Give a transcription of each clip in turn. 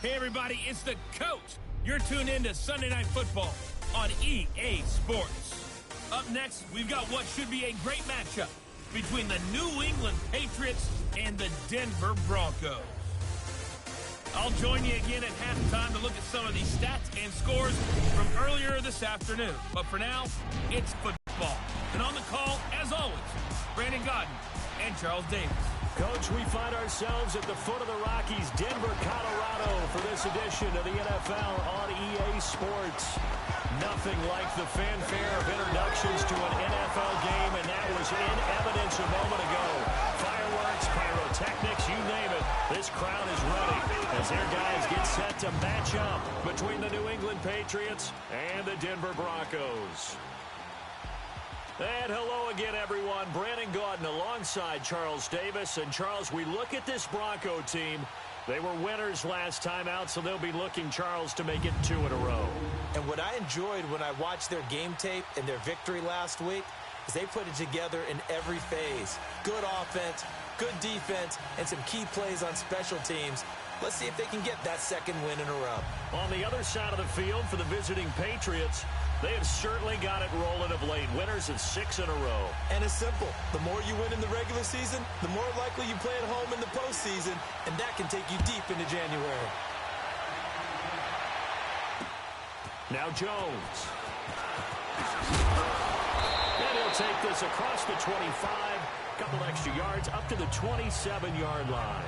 Hey, everybody, it's the coach. You're tuned in to Sunday Night Football on EA Sports. Up next, we've got what should be a great matchup between the New England Patriots and the Denver Broncos. I'll join you again at halftime to look at some of these stats and scores from earlier this afternoon. But for now, it's football. And on the call, as always, Brandon Godden and Charles Davis. Coach, we find ourselves at the foot of the Rockies, Denver, Colorado, for this edition of the NFL on EA Sports. Nothing like the fanfare of introductions to an NFL game, and that was in evidence a moment ago. Fireworks, pyrotechnics, you name it. This crowd is ready as their guys get set to match up between the New England Patriots and the Denver Broncos. And hello again, everyone. Brandon Gaudin alongside Charles Davis. And, Charles, we look at this Bronco team. They were winners last time out, so they'll be looking, Charles, to make it 2 in a row. And what I enjoyed when I watched their game tape and their victory last week is they put it together in every phase. Good offense, good defense, and some key plays on special teams. Let's see if they can get that second win in a row. On the other side of the field for the visiting Patriots, they have certainly got it rolling of late. Winners of 6 in a row. And it's simple. The more you win in the regular season, the more likely you play at home in the postseason, and that can take you deep into January. Now Jones. And he'll take this across the 25. Couple extra yards up to the 27-yard line.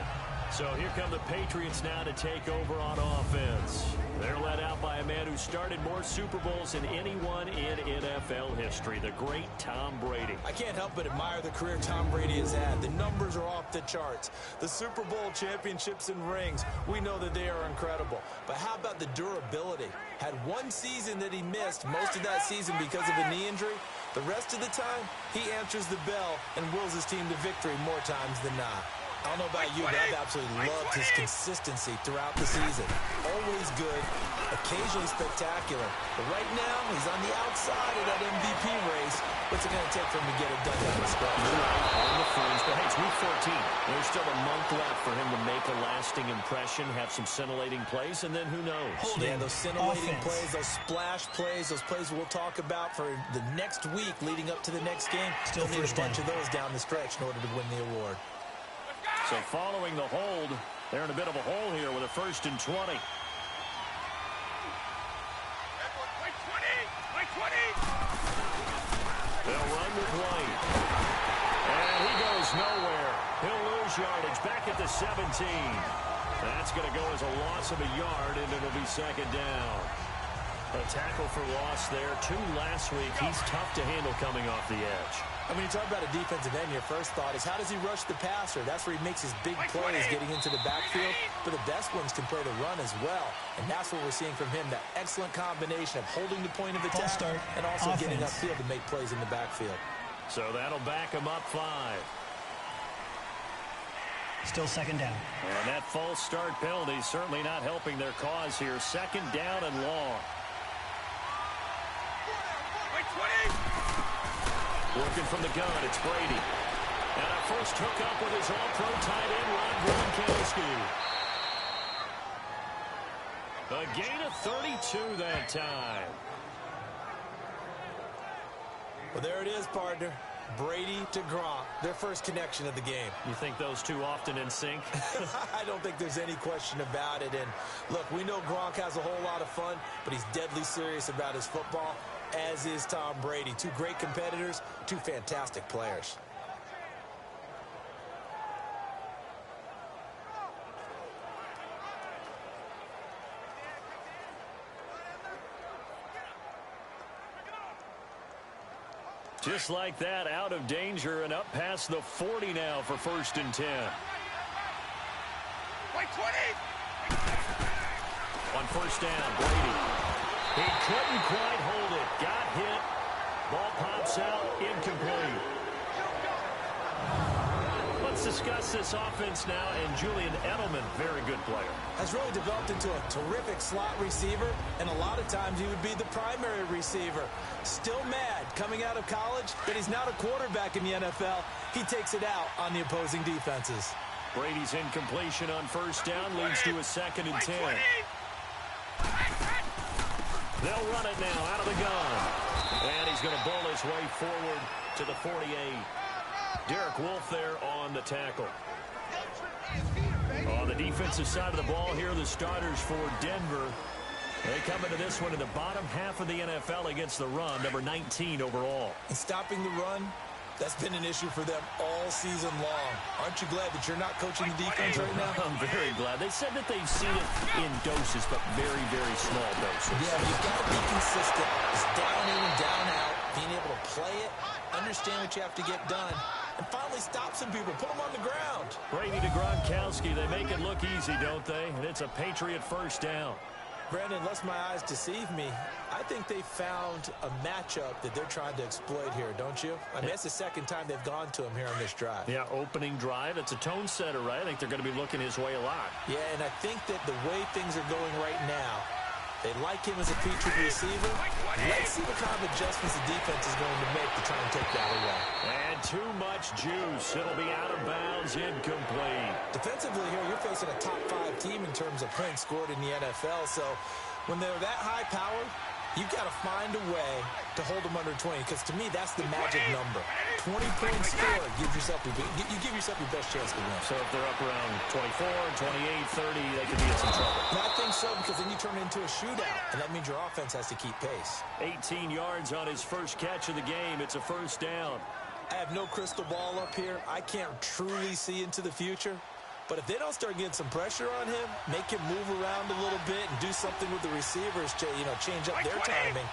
So here come the Patriots now to take over on offense. They're led out by a man who started more Super Bowls than anyone in NFL history, the great Tom Brady. I can't help but admire the career Tom Brady has had. The numbers are off the charts. The Super Bowl championships and rings, we know that they are incredible. But how about the durability? Had one season that he missed, most of that season because of a knee injury. The rest of the time, he answers the bell and wills his team to victory more times than not. I don't know about you, but I've absolutely loved his consistency throughout the season. Always good, occasionally spectacular. But right now, he's on the outside of that MVP race. What's it going to take for him to get it done down the stretch? On the fringe, but hey, it's week 14. There's still a month left for him to make a lasting impression, have some scintillating plays, and then who knows? Yeah, those scintillating plays, those splash plays, those plays we'll talk about for the next week leading up to the next game. Still need a bunch of those down the stretch in order to win the award. So following the hold, they're in a bit of a hole here with a 1st and 20. They'll run with White. And he goes nowhere. He'll lose yardage back at the 17. That's going to go as a loss of a yard, and it'll be 2nd down. A tackle for loss there. 2 last week. He's tough to handle coming off the edge. I mean, you talk about a defensive end, your first thought is how does he rush the passer? That's where he makes his big plays getting into the backfield. But the best ones can play the run as well. And that's what we're seeing from him, that excellent combination of holding the point of attack and also getting upfield to make plays in the backfield. So that'll back him up 5. Still 2nd down. And that false start penalty certainly not helping their cause here. 2nd down and long. Working from the gun, it's Brady. And a first hookup with his all-pro tight end, Ron Gronkowski. A gain of 32 that time. Well, there it is, partner. Brady to Gronk, their first connection of the game. You think those two often in sync? I don't think there's any question about it. And look, we know Gronk has a whole lot of fun, but he's deadly serious about his football, as is Tom Brady. 2 great competitors, 2 fantastic players. Just like that, out of danger and up past the 40 now for 1st and 10. On 1st down, Brady. He couldn't quite hold it. Got hit. Ball pops out. Incomplete. Let's discuss this offense now. And Julian Edelman, very good player. Has really developed into a terrific slot receiver, and a lot of times he would be the primary receiver. Still mad coming out of college that he's not a quarterback in the NFL. He takes it out on the opposing defenses. Brady's incompletion on first down leads to a 2nd and 10. They'll run it now out of the gun. And he's going to bowl his way forward to the 48. Derek Wolfe there on the tackle. On the defensive side of the ball here, the starters for Denver. They come into this one in the bottom half of the NFL against the run, number 19 overall. And stopping the run, that's been an issue for them all season long. Aren't you glad that you're not coaching the defense right now? I'm very glad. They said that they've seen it in doses, but very, very small doses. Yeah, you've got to be consistent. It's down in and down out. Being able to play it, understand what you have to get done, and finally stop some people, put them on the ground. Brady to Gronkowski. They make it look easy, don't they? And it's a Patriot first down. Brandon, unless my eyes deceive me, I think they found a matchup that they're trying to exploit here, don't you? I mean, that's the second time they've gone to him here on this drive. Yeah, opening drive. It's a tone setter, right? I think they're going to be looking his way a lot. Yeah, and I think that the way things are going right now, they like him as a featured receiver. Let's see what kind of adjustments the defense is going to make to try and take that away. And too much juice. It'll be out of bounds, incomplete. Defensively here, you're facing a top 5 team in terms of points scored in the NFL. So when they're that high-powered, you've got to find a way to hold them under 20, because to me, that's the magic number. 20 points scored, you give yourself your best chance to win. So if they're up around 24, 28, 30, they could be in some trouble. No, I think so, because then you turn it into a shootout, and that means your offense has to keep pace. 18 yards on his first catch of the game. It's a first down. I have no crystal ball up here. I can't truly see into the future. But if they don't start getting some pressure on him, make him move around a little bit and do something with the receivers to, change up their timing,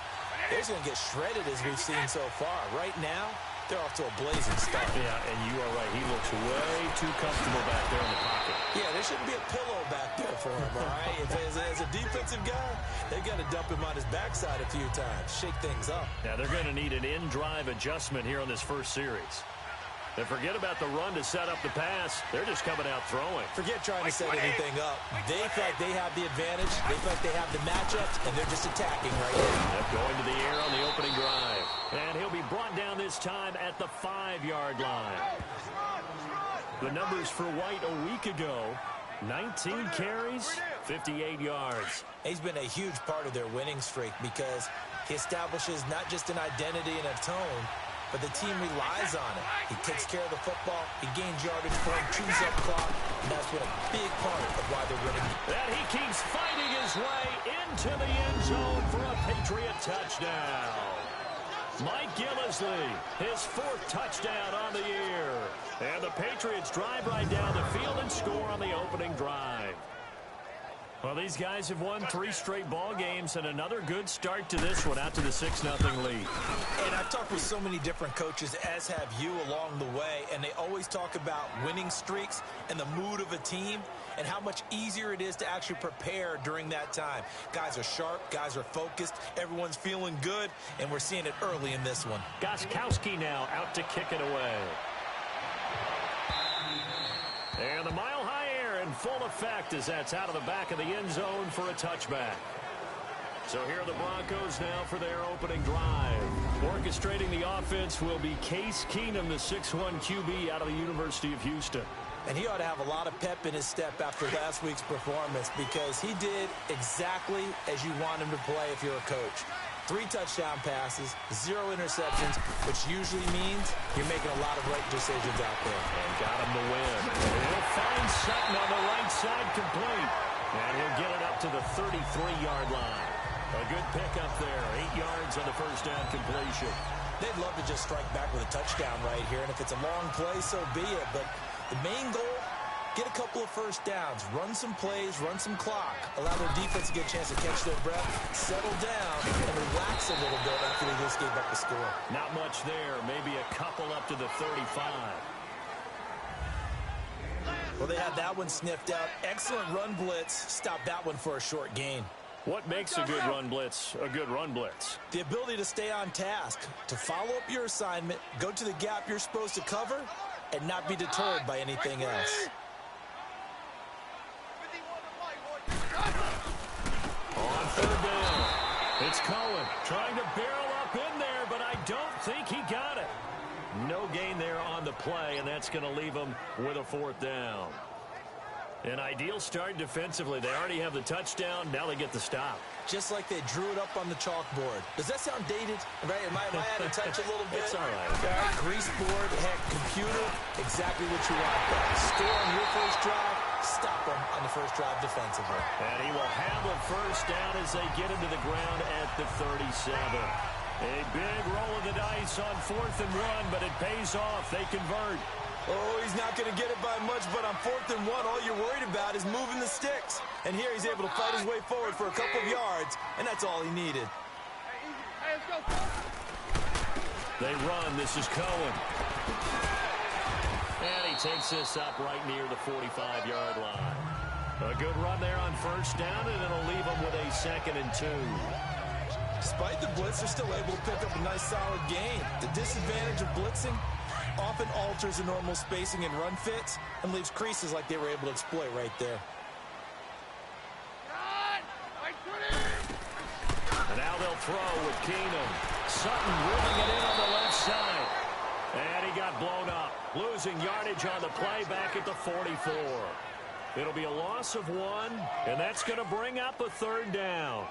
they're going to get shredded as we've seen so far. Right now, they're off to a blazing start. Yeah, and you are right. He looks way too comfortable back there in the pocket. Yeah, there shouldn't be a pillow back there for him, all right? As a defensive guy, they've got to dump him on his backside a few times, shake things up. Now, they're going to need an in-drive adjustment here on this first series. And forget about the run to set up the pass. They're just coming out throwing. Forget trying to set anything up. They feel like they have the advantage. They feel like they have the matchups, and they're just attacking right now. Yep, going to the air on the opening drive. And he'll be brought down this time at the 5-yard line. The numbers for White a week ago, 19 carries, 58 yards. He's been a huge part of their winning streak because he establishes not just an identity and a tone, but the team relies on it. He takes care of the football. He gains yardage for him, chews up clock, and that's been a big part of why they're winning. And he keeps fighting his way into the end zone for a Patriot touchdown. Mike Gillislee, his 4th touchdown on the year. And the Patriots drive right down the field and score on the opening drive. Well, these guys have won 3 straight ball games, and another good start to this one, out to the 6-0 lead. And I've talked with so many different coaches, as have you along the way, and they always talk about winning streaks and the mood of a team and how much easier it is to actually prepare during that time. Guys are sharp, guys are focused, everyone's feeling good, and we're seeing it early in this one. Gostkowski now out to kick it away. And the mile-high air in full effect as that's out of the back of the end zone for a touchback. So here are the Broncos now for their opening drive. Orchestrating the offense will be Case Keenum, the 6'1 QB out of the University of Houston. And he ought to have a lot of pep in his step after last week's performance, because he did exactly as you want him to play if you're a coach. 3 touchdown passes, 0 interceptions, which usually means you're making a lot of right decisions out there. And got him the win. He'll find Sutton on the right side complete. And he'll get it up to the 33-yard line. A good pickup there. 8 yards on the first down completion. They'd love to just strike back with a touchdown right here, and if it's a long play, so be it. But the main goal, get a couple of first downs, run some plays, run some clock, allow their defense to get a chance to catch their breath, settle down, and relax a little bit after they just gave up the score. Not much there. Maybe a couple up to the 35. Well, they had that one sniffed out. Excellent run blitz. Stopped that one for a short gain. What makes a good run blitz a good run blitz? The ability to stay on task, to follow up your assignment, go to the gap you're supposed to cover, and not be deterred by anything else. On 3rd down, it's Cohen trying to barrel up in there, but I don't think he got it. No gain there on the play, and that's going to leave him with a 4th down. An ideal start defensively. They already have the touchdown. Now they get the stop. Just like they drew it up on the chalkboard. Does that sound dated? Right? Am I out of touch a little bit? It's all right. Grease board, heck, computer, exactly what you want. Score on your first drive, stop them on the first drive defensively. And he will have the first down as they get into the ground at the 37. A big roll of the dice on 4th and 1, but it pays off. They convert. Oh, he's not going to get it by much, but on 4th and 1, all you're worried about is moving the sticks. And here he's able to fight his way forward for a couple of yards, and that's all he needed. Hey, let's go. They run. This is Cohen. And he takes this up right near the 45-yard line. A good run there on first down, and it'll leave him with a 2nd and 2. Despite the blitz, they're still able to pick up a nice, solid gain. The disadvantage of blitzing often alters the normal spacing and run fits and leaves creases like they were able to exploit right there. And now they'll throw with Keenum. Sutton ripping it in on the left side. And he got blown up. Losing yardage on the play back at the 44. It'll be a loss of 1, and that's going to bring up a 3rd down.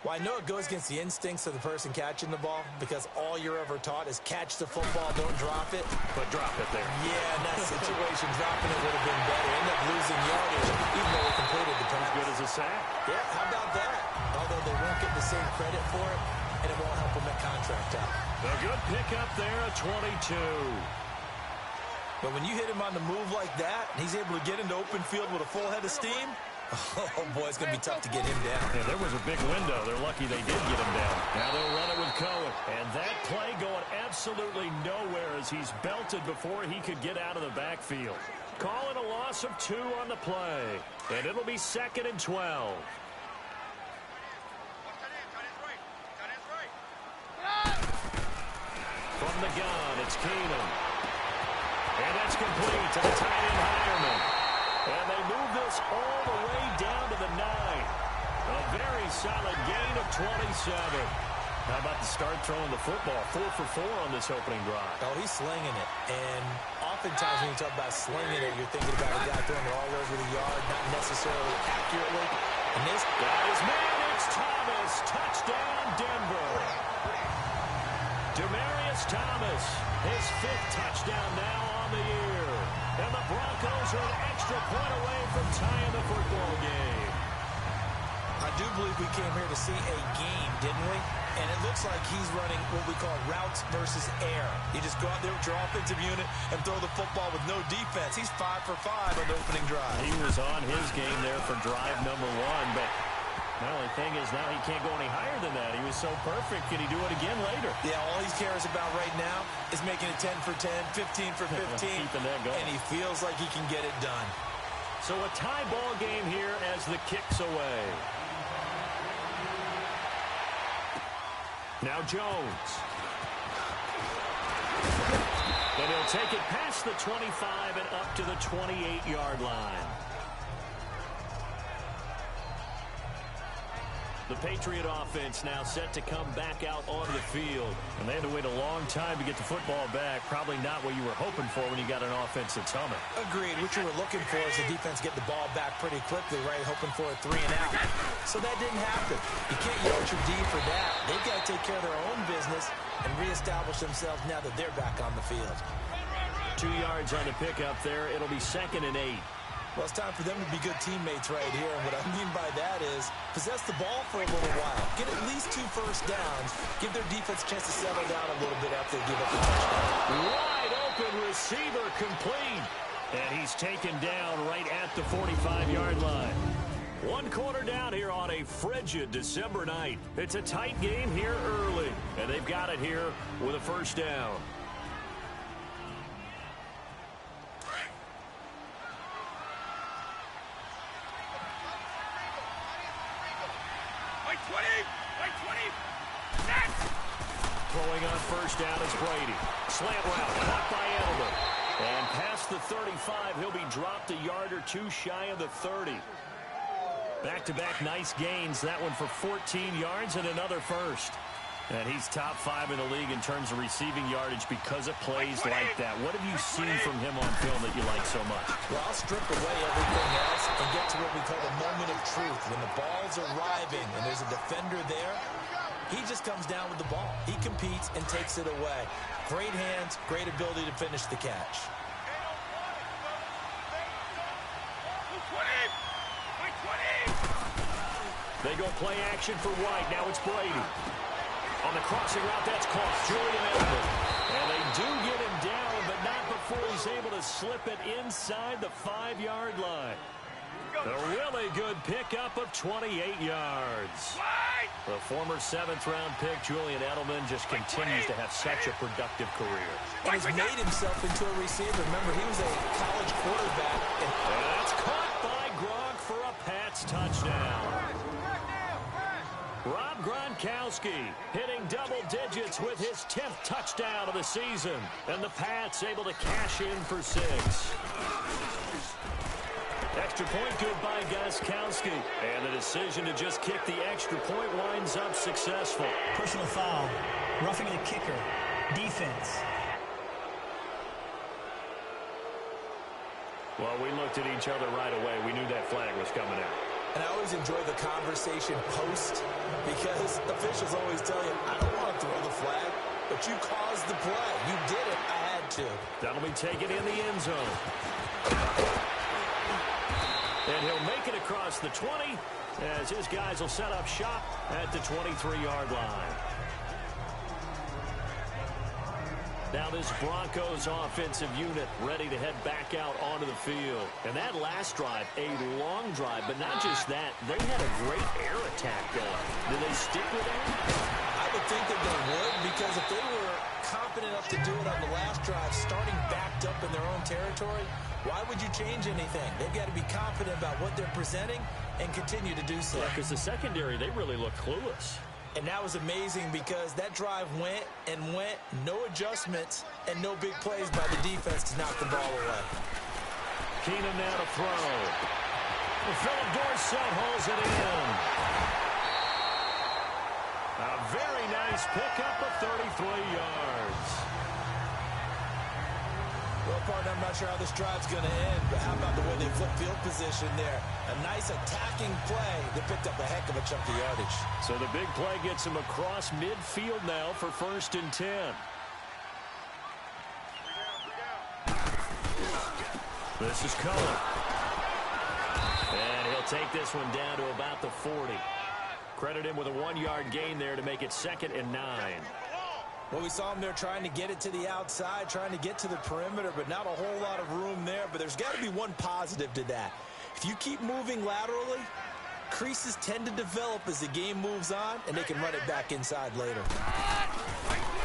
Well, I know it goes against the instincts of the person catching the ball because all you're ever taught is catch the football, don't drop it. But drop it there. Yeah, in that situation, dropping it would have been better. End up losing yardage, even though they completed the pass. As good as a sack. Yeah, how about that? Although they won't get the same credit for it, and it won't help them at contract time. A good pickup there at 22. But when you hit him on the move like that, and he's able to get into open field with a full head of steam, oh, boy, it's going to be tough to get him down. Yeah, there was a big window. They're lucky they did get him down. Now they'll run it with Cohen. And that play going absolutely nowhere as he's belted before he could get out of the backfield. Calling a loss of 2 on the play. And it'll be 2nd and 12. From the gun, it's Keenum. And that's complete to the tight end Hireman. And they move this all the way down to the 9. A very solid gain of 27. How about the start throwing the football? 4 for 4 on this opening drive. Oh, he's slinging it. And oftentimes when you talk about slinging it, you're thinking about a guy throwing it all over the yard, not necessarily accurately. And this guy is man. It's Thomas. Touchdown, Denver. Demaryius Thomas, his 5th touchdown now on the year. And the Broncos are an extra point away from tying the football game. I do believe we came here to see a game, didn't we? And it looks like he's running what we call routes versus air. You just go out there with your offensive unit and throw the football with no defense. He's 5 for 5 on the opening drive. He was on his game there for drive number 1, but the only thing is now he can't go any higher than that. He was so perfect. Can he do it again later? Yeah, all he cares about right now is making it 10 for 10, 15 for 15. Keeping that going. And he feels like he can get it done. So a tie ball game here as the kick's away. Now Jones. And he'll take it past the 25 and up to the 28-yard line. The Patriot offense now set to come back out onto the field. And they had to wait a long time to get the football back. Probably not what you were hoping for when you got an offense that's humming. Agreed. What you were looking for is the defense get the ball back pretty quickly, right? Hoping for a 3 and out. So that didn't happen. You can't yell at your D for that. They've got to take care of their own business and reestablish themselves now that they're back on the field. 2 yards on the pickup there. It'll be 2nd and 8. Well, it's time for them to be good teammates right here. And what I mean by that is possess the ball for a little while. Get at least 2 first downs. Give their defense a chance to settle down a little bit after they give up the touchdown. Wide open receiver complete. And he's taken down right at the 45-yard line. 1 quarter down here on a frigid December night. It's a tight game here early. And they've got it here with a first down. Throwing on first down is Brady. Slant route, caught by Edelman. And past the 35, he'll be dropped a yard or 2 shy of the 30. Back-to-back nice gains. That one for 14 yards and another first. And he's top 5 in the league in terms of receiving yardage because of plays like that. What have you seen from him on film that you like so much? Well, I'll strip away everything else and get to what we call the moment of truth. When the ball's arriving and there's a defender there, he just comes down with the ball. He competes and takes it away. Great hands, great ability to finish the catch. They go play action for White. Now it's Brady. On the crossing route, that's caught. Julian Edelman. And they do get him down, but not before he's able to slip it inside the 5-yard line. A really good pickup of 28 yards. The former 7th-round pick, Julian Edelman, just continues to have such a productive career. And has made himself into a receiver. Remember, he was a college quarterback. And that's caught by Gronk for a Pats touchdown. Rob Gronkowski hitting double digits with his 10th touchdown of the season. And the Pats able to cash in for 6. Extra point good by Gostkowski. And the decision to just kick the extra point winds up successful. Personal foul. Roughing the kicker. Defense. Well, we looked at each other right away. We knew that flag was coming out. And I always enjoy the conversation post because officials always tell you, I don't want to throw the flag, but you caused the play. You did it. I had to. That'll be taken in the end zone. And he'll make it across the 20 as his guys will set up shop at the 23-yard line. Now this Broncos offensive unit ready to head back out onto the field. And that last drive, a long drive, but not just that. They had a great air attack going. Did they stick with that? I would think that they would, because if they were confident enough to do it on the last drive, starting backed up in their own territory, why would you change anything? They've got to be confident about what they're presenting and continue to do so. Yeah, because the secondary, they really look clueless. And that was amazing because that drive went and went, no adjustments, and no big plays by the defense to knock the ball away. Keenum now to throw. Philip Dorsett hauls it in. A very nice pickup of 33 yards. Well, partner, I'm not sure how this drive's going to end, but how about the way they flip field position there? A nice attacking play that picked up a heck of a chunk of yardage. So the big play gets him across midfield now for 1st and 10. This is Cullen. And he'll take this one down to about the 40. Credit him with a 1-yard gain there to make it 2nd and 9. Well, we saw him there trying to get it to the outside, trying to get to the perimeter, but not a whole lot of room there. But there's got to be one positive to that. If you keep moving laterally, creases tend to develop as the game moves on, and they can run it back inside later.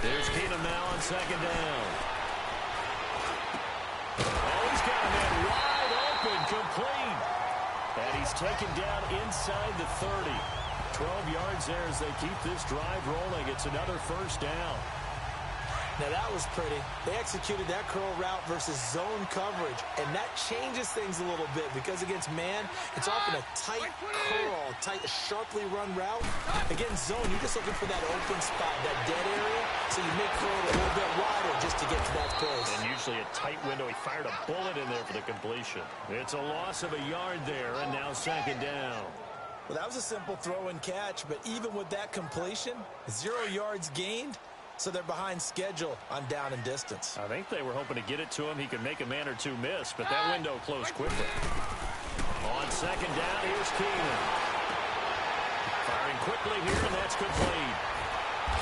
There's Keenum now on 2nd down. Oh, he's got a man wide open, complete. And he's taken down inside the 30. 12 yards there as they keep this drive rolling. It's another 1st down. Now, that was pretty. They executed that curl route versus zone coverage, and that changes things a little bit because against man, it's often a tight curl, tight, sharply run route. Against zone, you're just looking for that open spot, that dead area, so you make curl a little bit wider just to get to that place. And usually a tight window. He fired a bullet in there for the completion. It's a loss of a yard there, and now 2nd down. Well, that was a simple throw and catch, but even with that completion, 0 yards gained, so they're behind schedule on down and distance. I think they were hoping to get it to him. He could make a man or two miss, but that window closed quickly. On 2nd down, here's Keenum. Firing quickly here, and that's complete.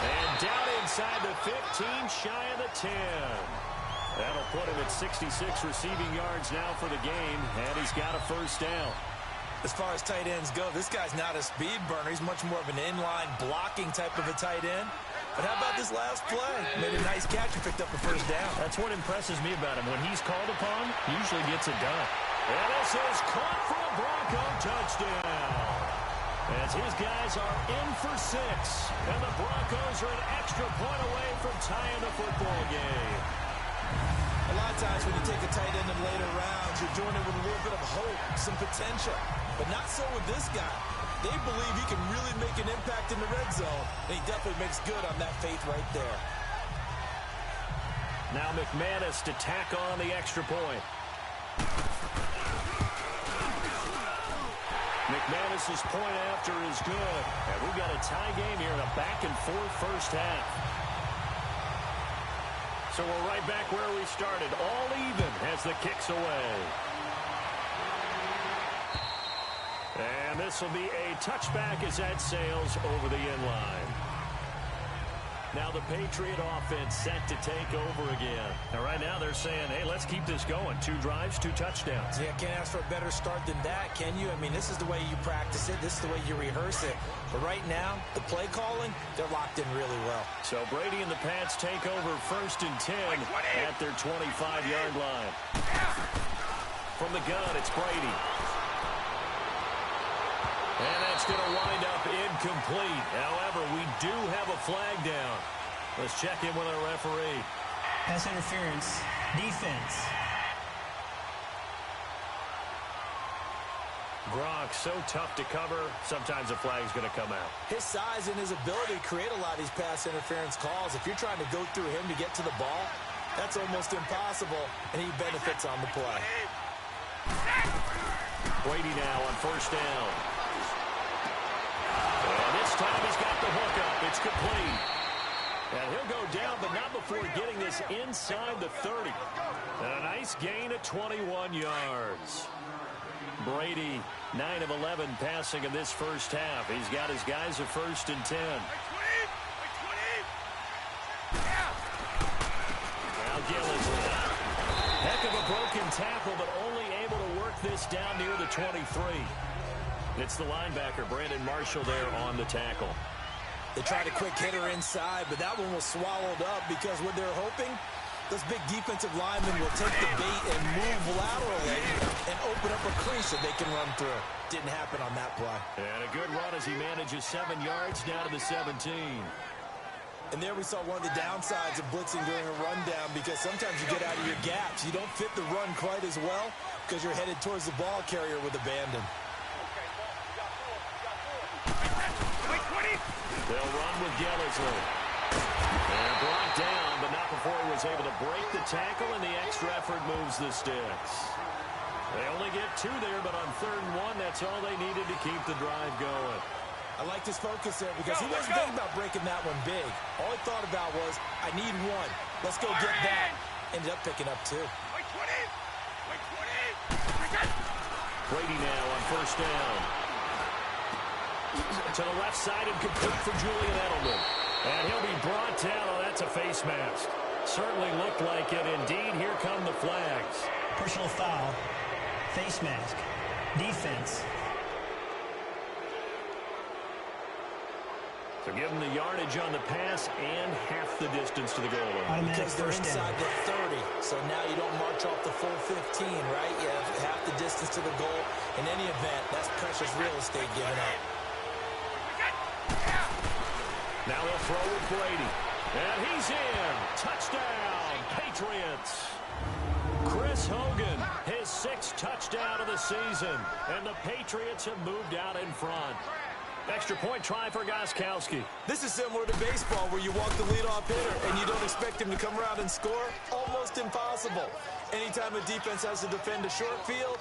And down inside the 15, shy of the 10. That'll put him at 66 receiving yards now for the game, and he's got a 1st down. As far as tight ends go, this guy's not a speed burner. He's much more of an inline blocking type of a tight end. But how about this last play? Made a nice catch and picked up the 1st down. That's what impresses me about him. When he's called upon, he usually gets it done. And this is caught for a Bronco touchdown. As his guys are in for 6. And the Broncos are an extra point away from tying the football game. A lot of times when you take a tight end in later rounds, you're doing it with a little bit of hope, some potential. But not so with this guy. They believe he can really make an impact in the red zone. And he definitely makes good on that faith right there. Now McManus to tack on the extra point. McManus's point after is good. And we've got a tie game here in a back-and-forth first half. So we're right back where we started. All even as the kick's away. And this will be a touchback as that sails over the end line. Now the Patriot offense set to take over again. Now right now they're saying, hey, let's keep this going. 2 drives, 2 touchdowns. Yeah, can't ask for a better start than that, can you? I mean, this is the way you practice it. This is the way you rehearse it. But right now, the play calling, they're locked in really well. So Brady and the Pats take over 1st and 10 at their 25-yard line. From the gun, it's Brady. And that's going to wind up incomplete. However, we do have a flag down. Let's check in with our referee. Pass interference. Defense. Gronk, so tough to cover. Sometimes a flag's going to come out. His size and his ability to create a lot of these pass interference calls. If you're trying to go through him to get to the ball, that's almost impossible, and he benefits on the play. Brady now on 1st down. And this time he's got the hook up. It's complete. And he'll go down, but not before getting this inside the 30. And a nice gain of 21 yards. Brady, 9 of 11 passing in this first half. He's got his guys at 1st and 10. Now Gillis. Heck of a broken tackle, but only able to work this down near the 23. It's the linebacker, Brandon Marshall, there on the tackle. They tried a quick hitter inside, but that one was swallowed up because what they're hoping, those big defensive linemen will take the bait and move laterally and open up a crease that they can run through. Didn't happen on that play. And a good run as he manages 7 yards down to the 17. And there we saw one of the downsides of blitzing during a rundown because sometimes you get out of your gaps. You don't fit the run quite as well because you're headed towards the ball carrier with abandon. They'll run with Gillisley. And brought down, but not before he was able to break the tackle, and the extra effort moves the sticks. They only get 2 there, but on 3rd and 1, that's all they needed to keep the drive going. I liked his focus there because he wasn't thinking about breaking that one big. All he thought about was, I need 1. Let's go get that. Ended up picking up 2. Brady now on 1st down. To the left side and complete for Julian Edelman. And he'll be brought down. Oh, that's a face mask. Certainly looked like it. Indeed, here come the flags. Personal foul. Face mask. Defense. So give them the yardage on the pass and half the distance to the goal line. Because they're inside the 30. So now you don't march off the full 15, right? You have half the distance to the goal. In any event, that's precious real estate given up. Now they'll throw with Brady. And he's in. Touchdown, Patriots. Chris Hogan, his 6th touchdown of the season. And the Patriots have moved out in front. Extra point try for Gostkowski. This is similar to baseball where you walk the leadoff hitter and you don't expect him to come around and score. Almost impossible. Anytime a defense has to defend a short field,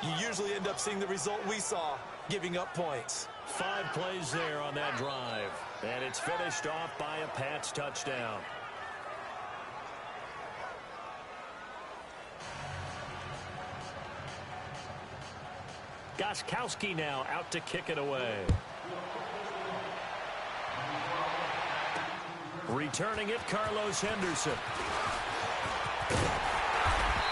you usually end up seeing the result we saw, giving up points. 5 plays there on that drive. And it's finished off by a Pats touchdown. Gostkowski now out to kick it away. Returning it, Carlos Henderson.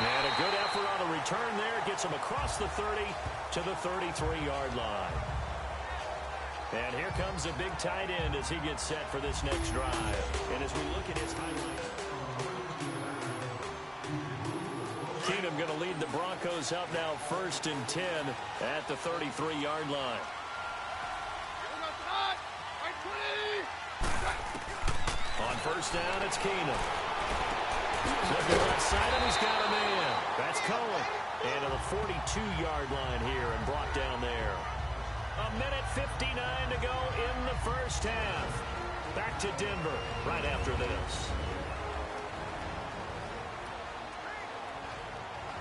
And a good effort on the return there. Gets him across the 30 to the 33-yard line. And here comes a big tight end as he gets set for this next drive. And as we look at his highlights, Keenum going to lead the Broncos up now 1st and 10 at the 33-yard line. On 1st down, it's Keenum. Looking left side, and he's got a man. That's Cohen. And to the 42-yard line here and brought down there. 1:59 to go in the first half. back to Denver right after this.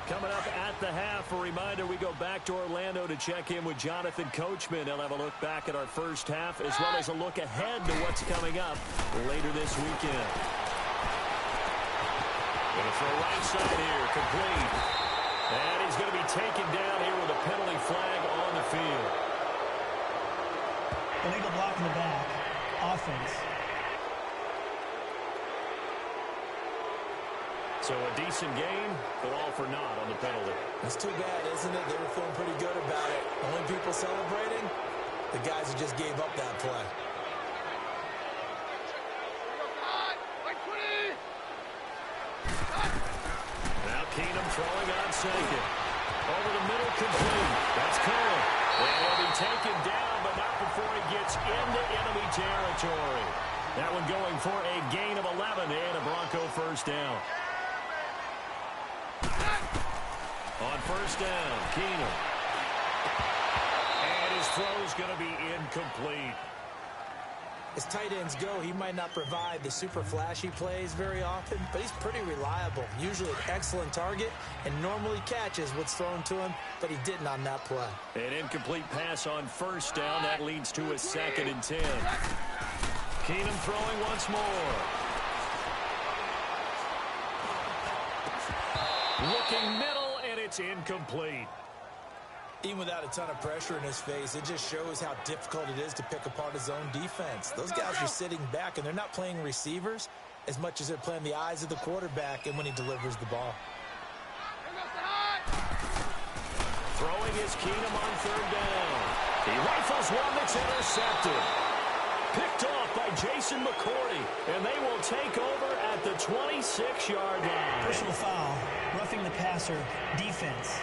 Coming up at the half, a reminder, we go back to Orlando to check in with Jonathan Coachman. He'll have a look back at our first half as well as a look ahead to what's coming up later this weekend. Going to throw right side here, complete. And he's going to be taken down here with a penalty flag on the field. Illegal block in the back. Offense. So a decent game, but all for naught on the penalty. It's too bad, isn't it? They were feeling pretty good about it. The only people celebrating, the guys who just gave up that play. Now Keenum throwing on second. Over the middle, complete. That's Cole. And he'll be taken down, but not before he gets into enemy territory. That one going for a gain of 11 and a Bronco first down. On first down, Keenum. And his throw's going to be incomplete. As tight ends go, he might not provide the super flashy plays very often, but he's pretty reliable. Usually an excellent target and normally catches what's thrown to him, but he didn't on that play. An incomplete pass on first down. That leads to a 2nd and 10. Keenum throwing once more. Looking middle, and it's incomplete. Even without a ton of pressure in his face, it just shows how difficult it is to pick apart his own defense. Those guys are sitting back, and they're not playing receivers as much as they're playing the eyes of the quarterback and when he delivers the ball. Throwing is Keenum on third down. He rifles one that's intercepted. Picked off by Jason McCourty, and they will take over at the 26-yard line. Personal foul. Roughing the passer. Defense.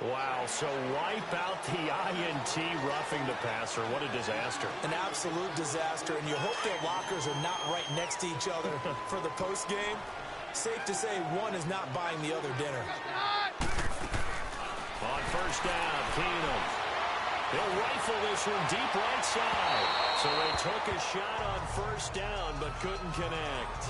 Wow, so wipe out the INT roughing the passer. What a disaster. An absolute disaster, and you hope their lockers are not right next to each other for the postgame. Safe to say one is not buying the other dinner. On first down, Keenum. He'll rifle this one deep right side. So they took a shot on first down but couldn't connect.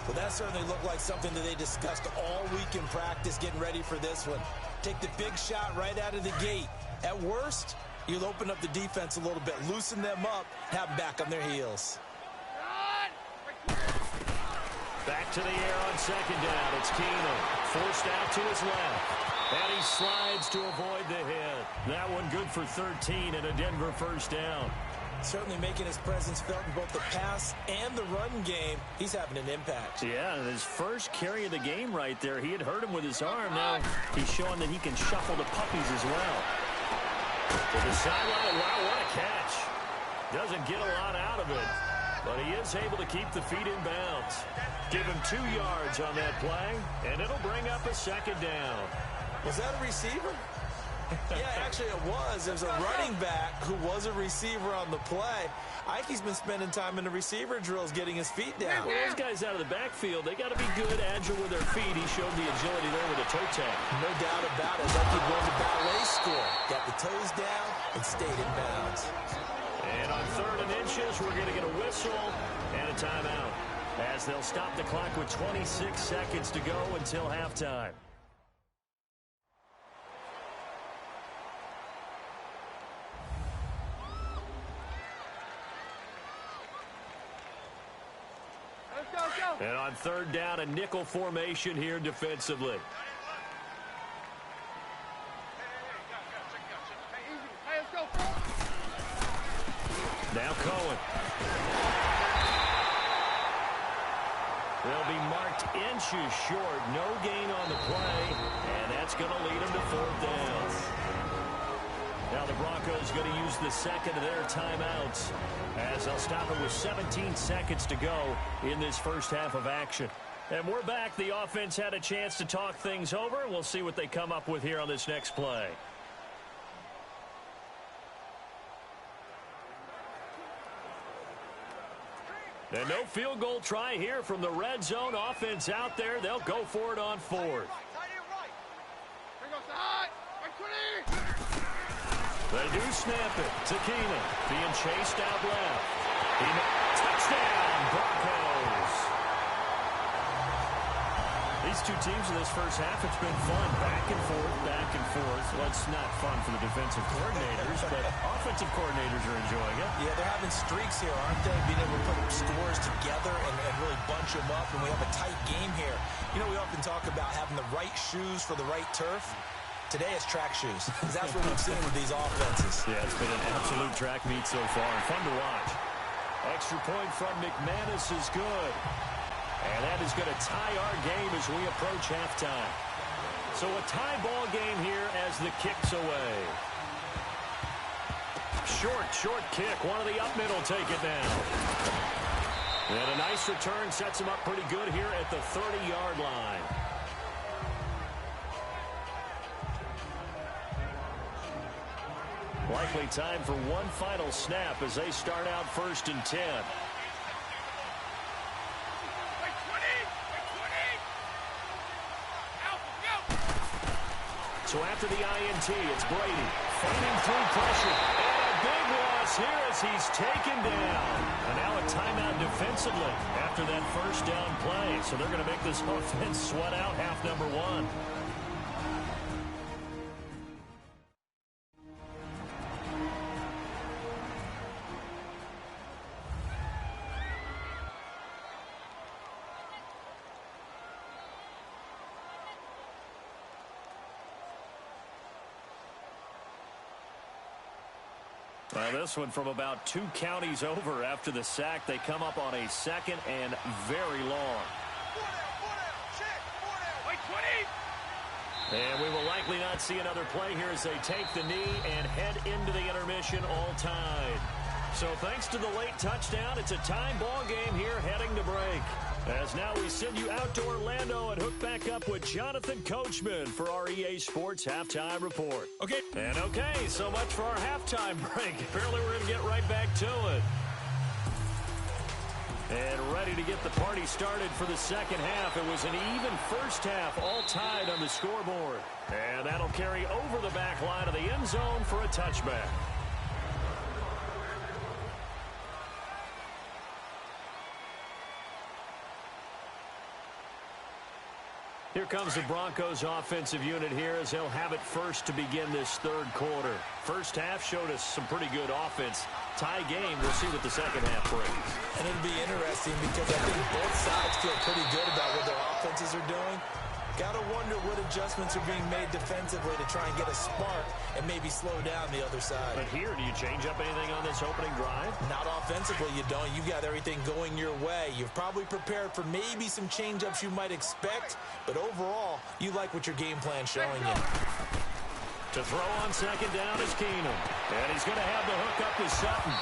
Well, that certainly looked like something that they discussed all week in practice getting ready for this one. Take the big shot right out of the gate. At worst, you'll open up the defense a little bit, loosen them up, have them back on their heels. Back to the air on second down. It's Keenum. Forced out to his left. And he slides to avoid the hit. That one good for 13 and a Denver first down. Certainly making his presence felt in both the pass and the run game. He's having an impact. Yeah, his first carry of the game right there. He had hurt him with his arm. Now he's showing that he can shuffle the puppies as well. To the sideline. Wow, what a catch. Doesn't get a lot out of it, but he is able to keep the feet in bounds. Give him 2 yards on that play, and it'll bring up a second down. Was that a receiver? Yeah, actually it was. There's a running back who was a receiver on the play. I think he's been spending time in the receiver drills getting his feet down. Well, those guys out of the backfield, they got to be good, agile with their feet. He showed the agility there with a toe tap. No doubt about it. Like he'd won the ballet school. Got the toes down and stayed in bounds. And on 3rd and inches, we're going to get a whistle and a timeout as they'll stop the clock with 26 seconds to go until halftime. And on 3rd down, a nickel formation here defensively. Now Cohen. They'll be marked inches short. No gain on the play, and that's going to lead them to 4th down. Now the Broncos going to use the second of their timeouts as they'll stop it with 17 seconds to go in this first half of action. And we're back. The offense had a chance to talk things over. We'll see what they come up with here on this next play. And no field goal try here from the red zone. Offense out there. They'll go for it on 4th. They do snap it to Keenan. Being chased out left. Touchdown, Broncos. These two teams in this first half, it's been fun. Back and forth, back and forth. Well, it's not fun for the defensive coordinators, but offensive coordinators are enjoying it. Yeah, they're having streaks here, aren't they? Being able to put scores together and really bunch them up, and we have a tight game here. You know, we often talk about having the right shoes for the right turf. Today it's track shoes, because that's what we've seen with these offenses. Yeah, it's been an absolute track meet so far, and fun to watch. Extra point from McManus is good. And that is going to tie our game as we approach halftime. So a tie ball game here as the kick's away. Short kick. One of the up middle take it down. And a nice return sets him up pretty good here at the 30-yard line. Likely time for one final snap as they start out 1st and 10. So after the INT, it's Brady fighting through pressure. And a big loss here as he's taken down. And now a timeout defensively after that first down play. So they're going to make this offense sweat out half number one. Well, this one from about 2 counties over after the sack. They come up on a 2nd and very long. And we will likely not see another play here as they take the knee and head into the intermission all tied. So thanks to the late touchdown, it's a tie ball game here heading to break. As now we send you out to Orlando and hook back up with Jonathan Coachman for our EA Sports Halftime Report. Okay. And okay, so much for our halftime break. Apparently we're going to get right back to it. And ready to get the party started for the second half. It was an even first half, all tied on the scoreboard. And that'll carry over the back line of the end zone for a touchback. Here comes the Broncos offensive unit here as they'll have it first to begin this third quarter. First half showed us some pretty good offense. Tie game, we'll see what the second half brings. And it'll be interesting because I think both sides feel pretty good about what their offenses are doing. Gotta wonder what adjustments are being made defensively to try and get a spark and maybe slow down the other side. But here, do you change up anything on this opening drive? Not offensively, you don't. You've got everything going your way. You've probably prepared for maybe some change-ups you might expect, but overall, you like what your game plan's showing you. To throw on second down is Keenan. And he's going to have the hook up to Sutton.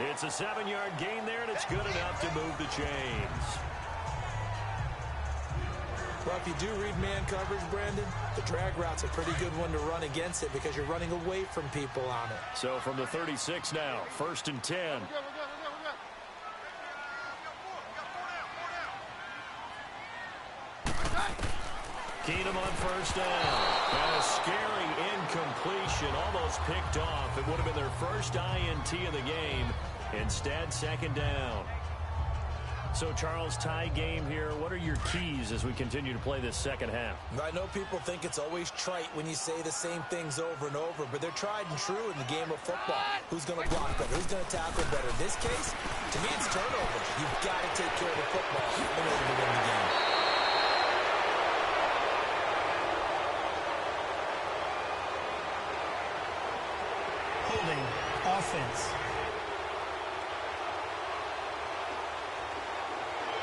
It's a 7-yard gain there, and it's good enough to move the chains. Well, if you do read man coverage, Brandon, the drag route's a pretty good one to run against it because you're running away from people on it. So from the 36 now, 1st and 10. Keenum on first down. And a scary incompletion, almost picked off. It would have been their first INT of the game. Instead, second down. So, Charles, tie game here. What are your keys as we continue to play this second half? I know people think it's always trite when you say the same things over and over, but they're tried and true in the game of football. Who's going to block better? Who's going to tackle better? In this case, to me, it's turnovers. You've got to take care of the football in order to win the game. Holding offense.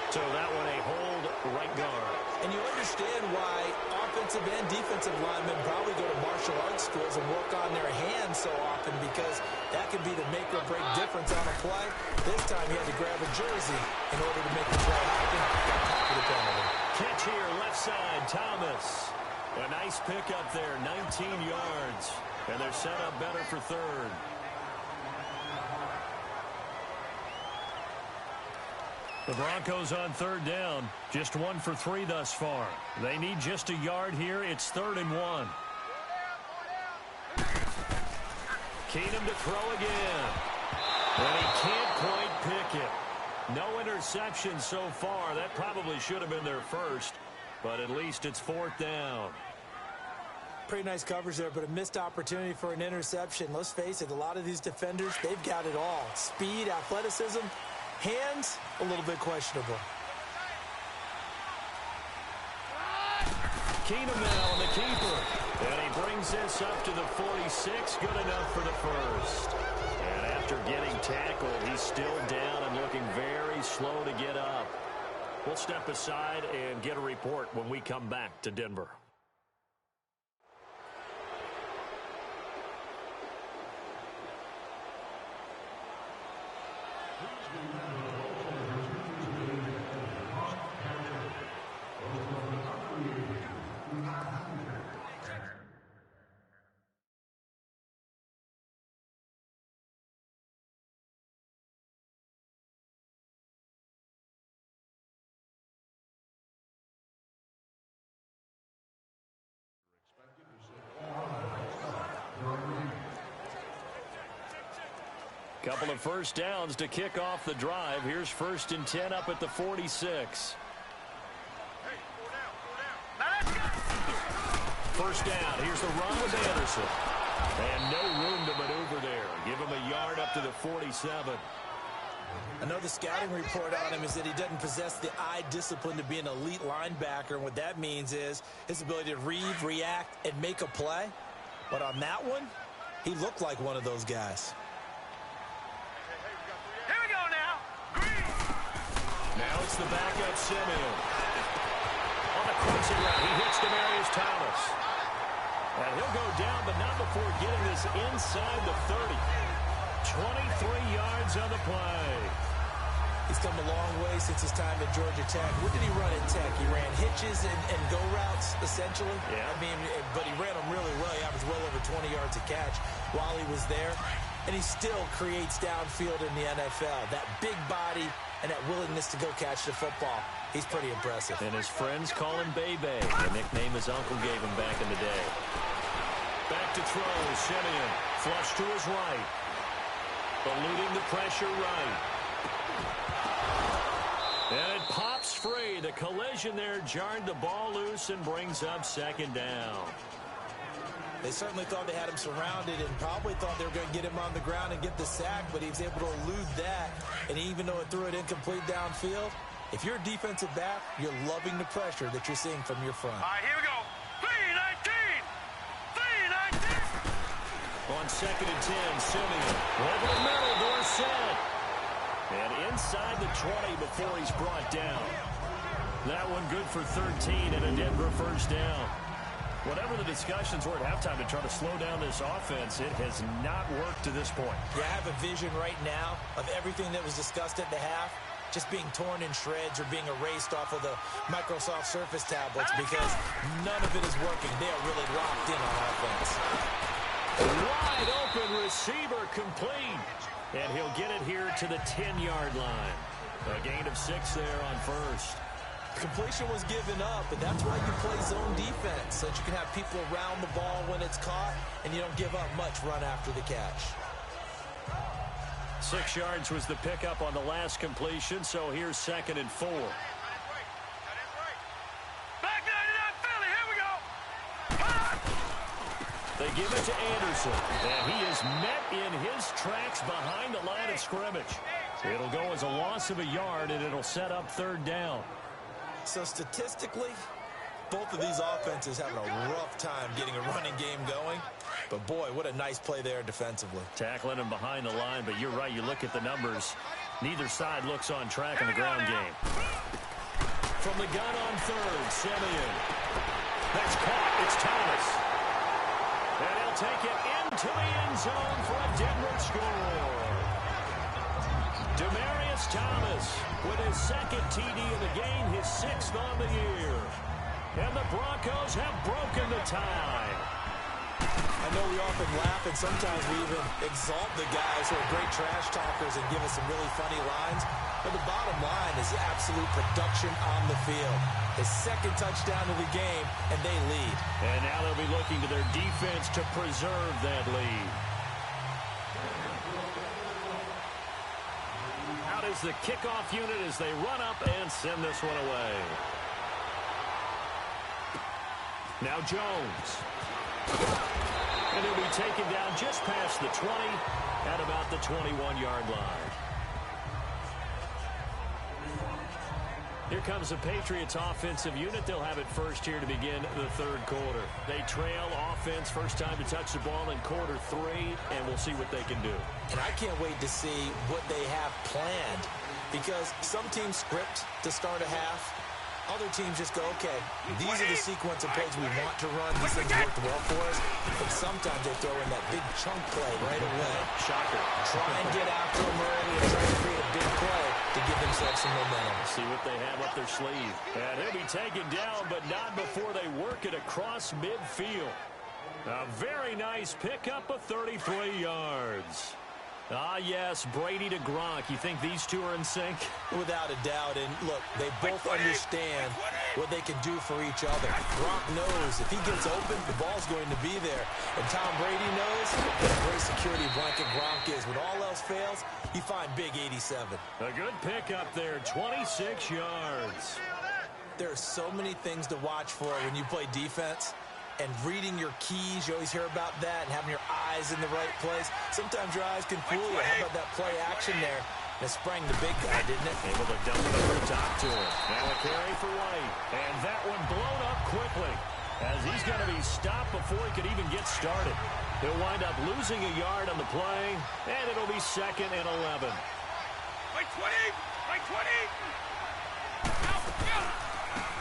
So that one a hold right guard. And you understand why offensive and defensive linemen probably go to martial arts schools and work on their hands so often because that could be the make or break difference on a play. This time he had to grab a jersey in order to make the play happen. Got caught for the penalty. Catch here, left side, Thomas. A nice pickup there, 19 yards. And they're set up better for third. The Broncos on third down, just 1 for 3 thus far. They need just a yard here. It's 3rd and 1. Keenum to throw again. And he can't quite pick it. No interception so far. That probably should have been their first, but at least it's 4th down. Pretty nice coverage there, but a missed opportunity for an interception. Let's face it, a lot of these defenders, they've got it all. Speed, athleticism, hands, a little bit questionable. Keenum now on the keeper. And he brings this up to the 46. Good enough for the first. And after getting tackled, he's still down and looking very slow to get up. We'll step aside and get a report when we come back to Denver. Couple of first downs to kick off the drive. Here's 1st and 10 up at the 46. First down. Here's the run with Anderson. And no room to maneuver there. Give him a yard up to the 47. I know the scouting report on him is that he doesn't possess the eye discipline to be an elite linebacker. And what that means is his ability to read, react, and make a play. But on that one, he looked like one of those guys. Now it's the backup Simeon. On the crossing route, he hits Demaryius Thomas. And he'll go down, but not before getting this inside the 30. 23 yards on the play. He's come a long way since his time at Georgia Tech. What did he run at Tech? He ran hitches and go routes, essentially. Yeah. I mean, but he ran them really well. He averaged well over 20 yards a catch while he was there. And he still creates downfield in the NFL. That big body and that willingness to go catch the football. He's pretty impressive. And his friends call him Bebe, the nickname his uncle gave him back in the day. Back to throw, Simeon. Flush to his right. Eluding the pressure right. And it pops free. The collision there jarred the ball loose and brings up 2nd down. They certainly thought they had him surrounded and probably thought they were going to get him on the ground and get the sack, but he was able to elude that. And even though it threw it incomplete downfield, if you're a defensive back, you're loving the pressure that you're seeing from your front. All right, here we go. 3-19. 3-19. On 2nd and 10, Simeon. Over the middle, Dorsett. And inside the 20 before he's brought down. That one good for 13 and a Denver first down. Whatever the discussions were at halftime to try to slow down this offense, it has not worked to this point. Yeah, I have a vision right now of everything that was discussed at the half just being torn in shreds or being erased off of the Microsoft Surface tablets because none of it is working. They are really locked in on offense. Wide open receiver complete. And he'll get it here to the 10-yard line. A gain of 6 there on first. Completion was given up, but that's why you play zone defense, so that you can have people around the ball when it's caught, and you don't give up much run after the catch. 6 yards was the pickup on the last completion, so here's 2nd and 4. Back 99 Philly, here we go. They give it to Anderson, and he is met in his tracks behind the line of scrimmage. It'll go as a loss of a yard, and it'll set up 3rd down. So statistically, both of these offenses having a rough time getting a running game going. But boy, what a nice play there defensively. Tackling him behind the line, but you're right, you look at the numbers. Neither side looks on track in the ground game. From the gun on 3rd, Simeon. That's caught, it's Thomas. And he'll take it into the end zone for a Denver score. Demaryius Thomas with his 2nd TD of the game, his 6th on the year. And the Broncos have broken the tie. I know we often laugh and sometimes we even exalt the guys who are great trash talkers and give us some really funny lines. But the bottom line is absolute production on the field. His 2nd touchdown of the game, and they lead. And now they'll be looking to their defense to preserve that lead. is the kickoff unit as they run up and send this one away. Now Jones. And he'll be taken down just past the 20 at about the 21-yard line. Here comes the Patriots offensive unit. They'll have it first here to begin the third quarter. They trail offense, first time to touch the ball in quarter 3, and we'll see what they can do. And I can't wait to see what they have planned, because some teams script to start a half. Other teams just go, okay, these are the sequence of plays we want to run. These things worked well for us. But sometimes they throw in that big chunk play right away. Shocker. Try and get after them early and try to create a big play to give themselves some momentum. See what they have up their sleeve. And he'll be taken down, but not before they work it across midfield. A very nice pickup of 33 yards. Ah, yes, Brady to Gronk. You think these two are in sync? Without a doubt. And, look, they both understand what they can do for each other. Gronk knows if he gets open, the ball's going to be there. And Tom Brady knows what a great security blanket Gronk is. When all else fails, you find big 87. A good pickup there, 26 yards. There are so many things to watch for when you play defense. And reading your keys, you always hear about that, and having your eyes in the right place. Sometimes your eyes can fool you. How about that play action there? And it sprang the big guy, didn't it? Able to dump it over the top to him. Now a carry for White. And that one blown up quickly, as he's going to be stopped before he could even get started. He'll wind up losing a yard on the play, and it'll be 2nd and 11. Right 20! Right 20!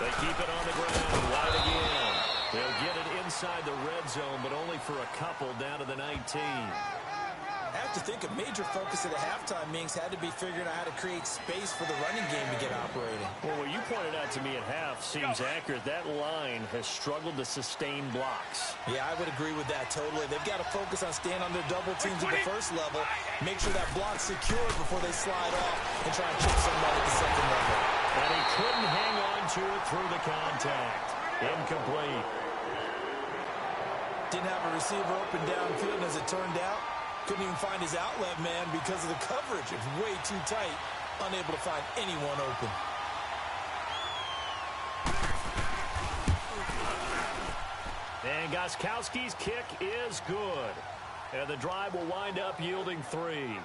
They keep it on the ground. White again. They'll get it inside the red zone, but only for a couple down to the 19. I have to think a major focus at the halftime meetings had to be figuring out how to create space for the running game to get operating. Well, what you pointed out to me at half seems accurate. That line has struggled to sustain blocks. Yeah, I would agree with that totally. They've got to focus on staying under double teams at the first level, make sure that block's secured before they slide off and try and chip somebody at the second level. And he couldn't hang on to it through the contact. Incomplete. Didn't have a receiver open downfield, and as it turned out, couldn't even find his outlet man because of the coverage. It was way too tight, unable to find anyone open. And Gostkowski's kick is good. And the drive will wind up yielding 3.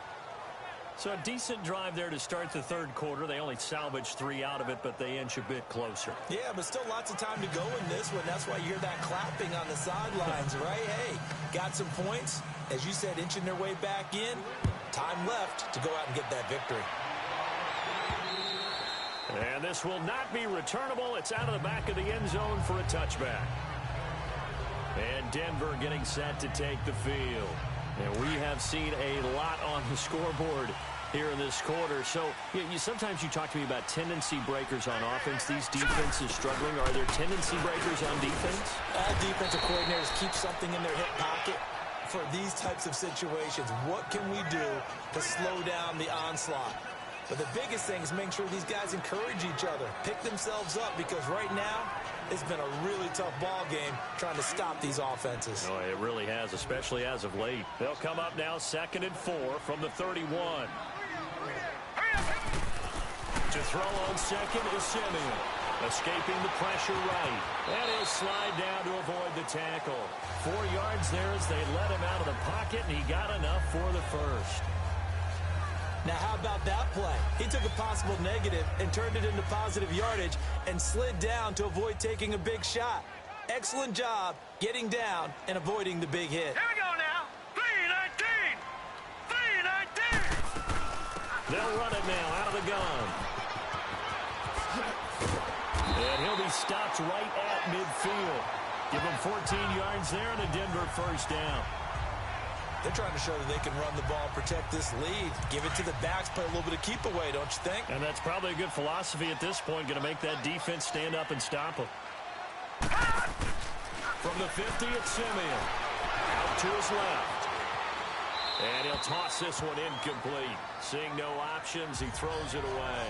So a decent drive there to start the third quarter. They only salvaged 3 out of it, but they inch a bit closer. Yeah, but still lots of time to go in this one. That's why you hear that clapping on the sidelines, right? Hey, got some points. As you said, inching their way back in. Time left to go out and get that victory. And this will not be returnable. It's out of the back of the end zone for a touchback. And Denver getting set to take the field. And we have seen a lot on the scoreboard here in this quarter. So sometimes you talk to me about tendency breakers on offense. These defenses struggling. Are there tendency breakers on defense? All defensive coordinators keep something in their hip pocket for these types of situations. What can we do to slow down the onslaught? But the biggest thing is making sure these guys encourage each other, pick themselves up, because right now it's been a really tough ball game trying to stop these offenses. Oh, it really has, especially as of late. They'll come up now 2nd and 4 from the 31. To throw on second is Simeon. Escaping the pressure right. And he'll slide down to avoid the tackle. 4 yards there as they let him out of the pocket, and he got enough for the first. Now, how about that play? He took a possible negative and turned it into positive yardage and slid down to avoid taking a big shot. Excellent job getting down and avoiding the big hit. Here we go now. 3-19. 3-19. They'll run it now out of the gun. And he'll be stopped right at midfield. Give him 14 yards there and a Denver first down. They're trying to show that they can run the ball, protect this lead, give it to the backs, play a little bit of keep away, don't you think? And that's probably a good philosophy at this point, going to make that defense stand up and stop them. From the 50, it's Simeon. Out to his left. And he'll toss this one incomplete. Seeing no options, he throws it away.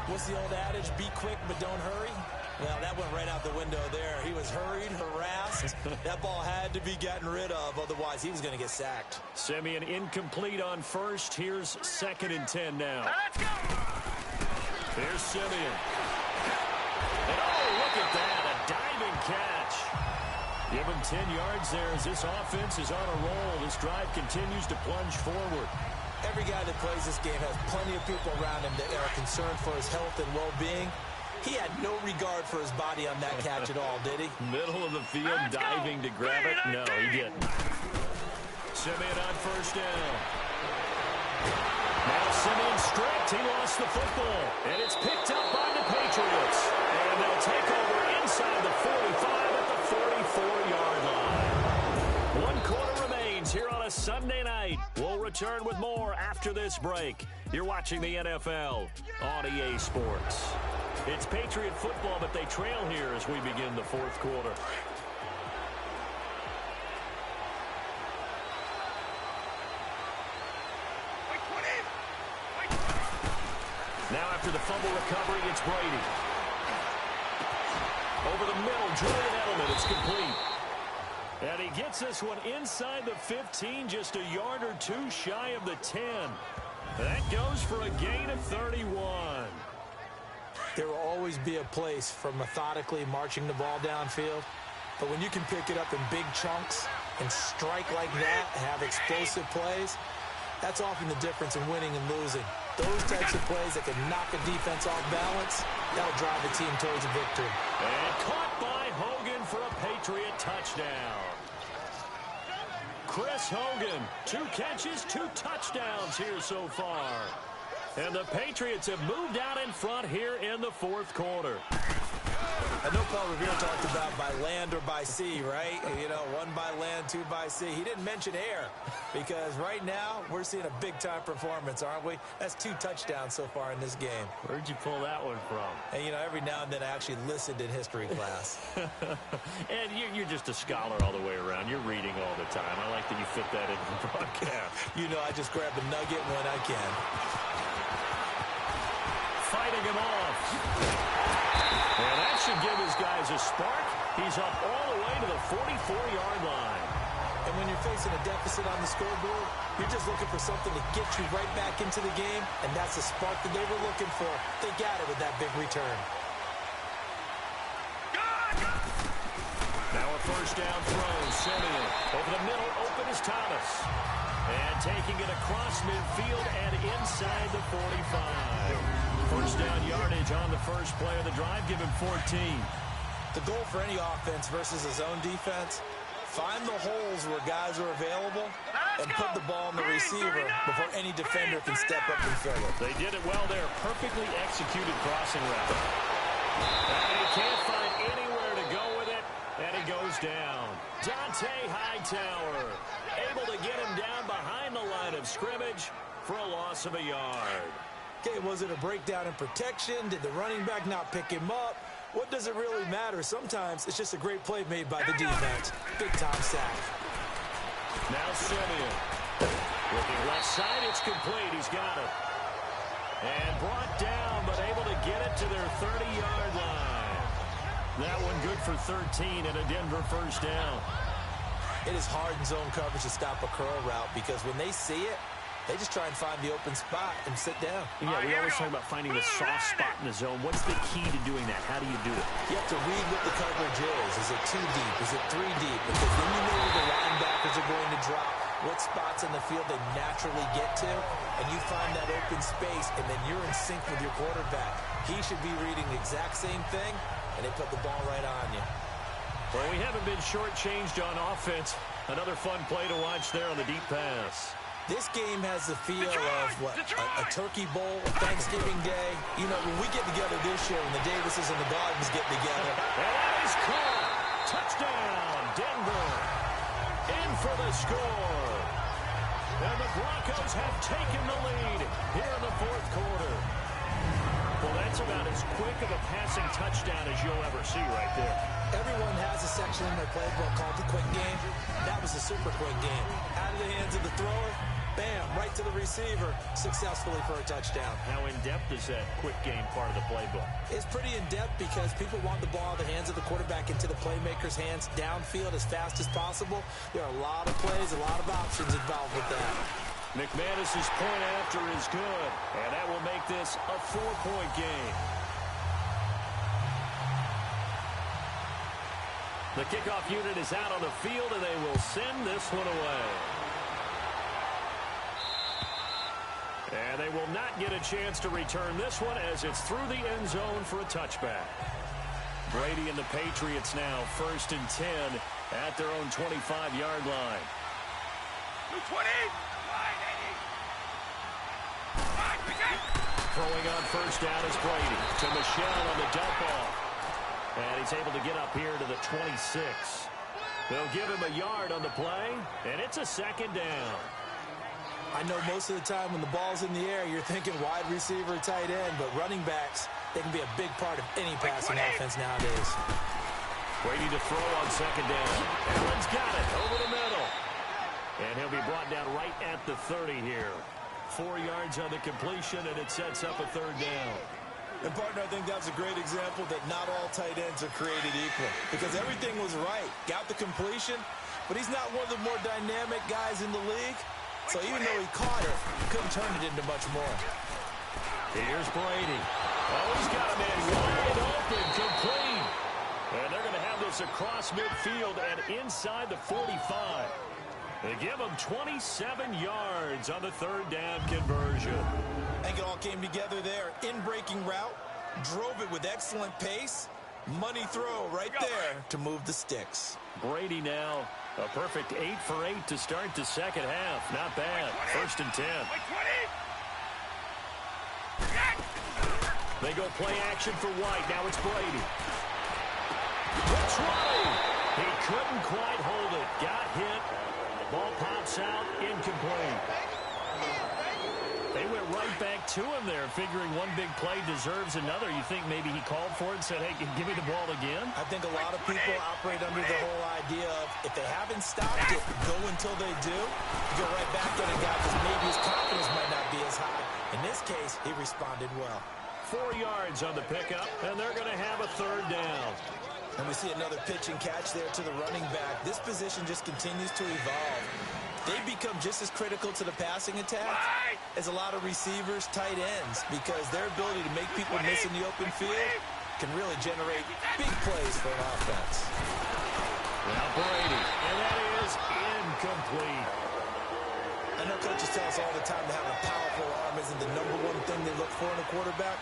What's the old adage? Be quick, but don't hurry. Well, that went right out the window there. He was hurried, harassed. That ball had to be gotten rid of, otherwise he was going to get sacked. Simeon incomplete on first. Here's 2nd and 10 now. Let's go! Here's Simeon. And oh, look at that, a diving catch. Give him 10 yards there as this offense is on a roll. This drive continues to plunge forward. Every guy that plays this game has plenty of people around him that are concerned for his health and well-being. He had no regard for his body on that catch at all, did he? Middle of the field, diving to grab it. No, he didn't. Simeon on first down. Now Simeon stripped. He lost the football. And it's picked up by the Patriots. And they'll take over inside the 45 at the 44-yard line. 1 quarter remains here on a Sunday night. We'll return with more after this break. You're watching the NFL on EA Sports. It's Patriot football, but they trail here as we begin the 4th quarter. Now after the fumble recovery, it's Brady. Over the middle, Julian Edelman. It's complete. And he gets this one inside the 15, just a yard or two shy of the 10. That goes for a gain of 31. There will always be a place for methodically marching the ball downfield. But when you can pick it up in big chunks and strike like that, have explosive plays, that's often the difference in winning and losing. Those types of plays that can knock a defense off balance, that'll drive a team towards a victory. And caught by Hogan for a Patriot touchdown. Chris Hogan, 2 catches, 2 touchdowns here so far. And the Patriots have moved out in front here in the 4th quarter. I know Paul Revere talked about by land or by sea, right? You know, 1 by land, 2 by sea. He didn't mention air because right now we're seeing a big-time performance, aren't we? That's 2 touchdowns so far in this game. Where'd you pull that one from? And, you know, every now and then I actually listened in history class. And you're just a scholar all the way around. You're reading all the time. I like that you fit that into the broadcast. You know, I just grab a nugget when I can. Fighting him off. And that should give his guys a spark. He's up all the way to the 44-yard line. And when you're facing a deficit on the scoreboard, you're just looking for something to get you right back into the game, and that's the spark that they were looking for. They got it with that big return. Now a first down throw. Simeon over the middle. Open is Thomas. And taking it across midfield and inside the 45. First down yardage on the first play of the drive. Give him 14. The goal for any offense versus a zone defense, find the holes where guys are available and put the ball on the receiver before any defender can step up and fill it. They did it well there. Perfectly executed crossing route. And he can't find anywhere to go with it. And he goes down. Dante Hightower able to get him down behind the line of scrimmage for a loss of a yard. Okay, was it a breakdown in protection? Did the running back not pick him up? What does it really matter? Sometimes it's just a great play made by the defense. Big-time sack. Now Simeon. Looking left side, it's complete. He's got it. And brought down, but able to get it to their 30-yard line. That one good for 13 and a Denver first down. It is hard in zone coverage to stop a curl route because when they see it, they just try and find the open spot and sit down. Yeah, we always talk about finding the soft spot in the zone. What's the key to doing that? How do you do it? You have to read what the coverage is. Is it 2 deep? Is it 3 deep? Because then you know where the linebackers are going to drop, what spots in the field they naturally get to, and you find that open space, and then you're in sync with your quarterback. He should be reading the exact same thing, and they put the ball right on you. Well, we haven't been shortchanged on offense. Another fun play to watch there on the deep pass. This game has the feel of, what, a turkey bowl, Thanksgiving Day. You know, when we get together this year, when the Davises and the Gardens get together. And that is caught. Touchdown, Denver. In for the score. And the Broncos have taken the lead here in the 4th quarter. Well, that's about as quick of a passing touchdown as you'll ever see right there. Everyone has a section in their playbook called the quick game. That was a super quick game. Out of the hands of the thrower, bam, right to the receiver. receiver successfully for a touchdown. How in-depth is that quick game part of the playbook? It's pretty in-depth because people want the ball in the hands of the quarterback into the playmaker's hands downfield as fast as possible. There are a lot of plays, a lot of options involved with that. McManus's point after is good, and that will make this a 4-point game. The kickoff unit is out on the field, and they will send this one away. And they will not get a chance to return this one as it's through the end zone for a touchback. Brady and the Patriots now 1st and 10 at their own 25-yard line. 220. Throwing on first down is Brady to Michelle on the dump off. And he's able to get up here to the 26. They'll give him a yard on the play, and it's a 2nd down. I know most of the time when the ball's in the air, you're thinking wide receiver, tight end, but running backs, they can be a big part of any passing offense nowadays. Brady to throw on 2nd down. Allen's got it over the middle. And he'll be brought down right at the 30 here. 4 yards on the completion, and it sets up a 3rd down. And, partner, I think that's a great example that not all tight ends are created equal because everything was right. Got the completion, but he's not one of the more dynamic guys in the league. So even though he caught it, he couldn't turn it into much more. Here's Brady. Oh, he's got a man wide open, complete. And they're going to have this across midfield and inside the 45. They give him 27 yards on the 3rd down conversion. I think it all came together there. In-breaking route, drove it with excellent pace. Money throw right there to move the sticks. Brady now a perfect 8 for 8 to start the 2nd half. Not bad. 1st and 10. They go play action for White. Now it's Brady. That's right. He couldn't quite hold it. Got hit. Ball pops out, incomplete. They went right back to him there, figuring one big play deserves another. You think maybe he called for it and said, hey, give me the ball again? I think a lot of people operate under the whole idea of if they haven't stopped it, go until they do. Go right back at a guy because maybe his confidence might not be as high. In this case, he responded well. 4 yards on the pickup, and they're going to have a 3rd down. And we see another pitch and catch there to the running back. This position just continues to evolve. They become just as critical to the passing attack as a lot of receivers, tight ends, because their ability to make people miss in the open field can really generate big plays for an offense. Now Brady, and that is incomplete. I know coaches tell us all the time that having a powerful arm isn't the #1 thing they look for in a quarterback.